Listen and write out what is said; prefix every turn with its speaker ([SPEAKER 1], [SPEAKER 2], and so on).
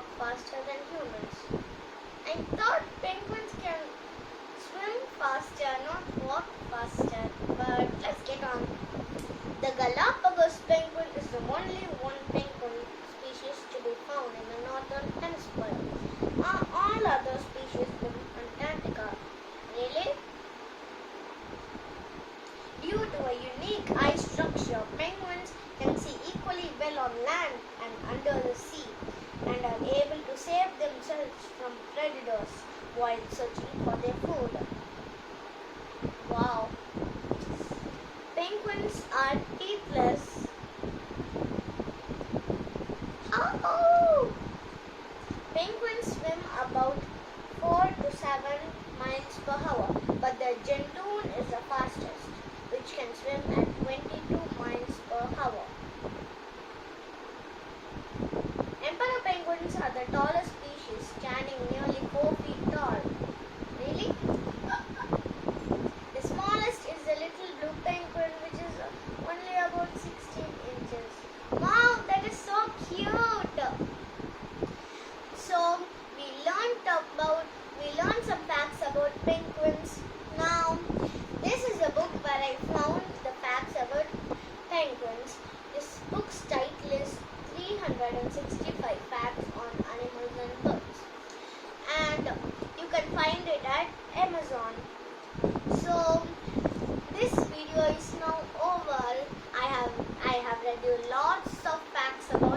[SPEAKER 1] walk faster than humans. I thought penguins can swim faster, not walk faster. But let's get on. The Galapagos penguin is the only one penguin species to be found in the northern hemisphere. All other species live in Antarctica. Really? Due to a unique eye structure, penguins can see equally well on land and under the sea and are able to save themselves from predators while searching for their food. Wow! Penguins are teethless. Oh! Penguins swim about 4 to 7 miles per hour, but the gentoon is the fastest, which can swim at 22 miles per hour. Emperor penguins are the tallest species, standing nearly 4 feet tall. Really? The smallest is the little blue penguin, which is only about 16 inches. Wow, that is so cute! So, we learned some facts about penguins. Now, this is a book where I found the facts about penguins. This book's title is 365 Facts on Animals and Birds. And you can find it at Amazon. So, this video is now over. I have read you lots of facts about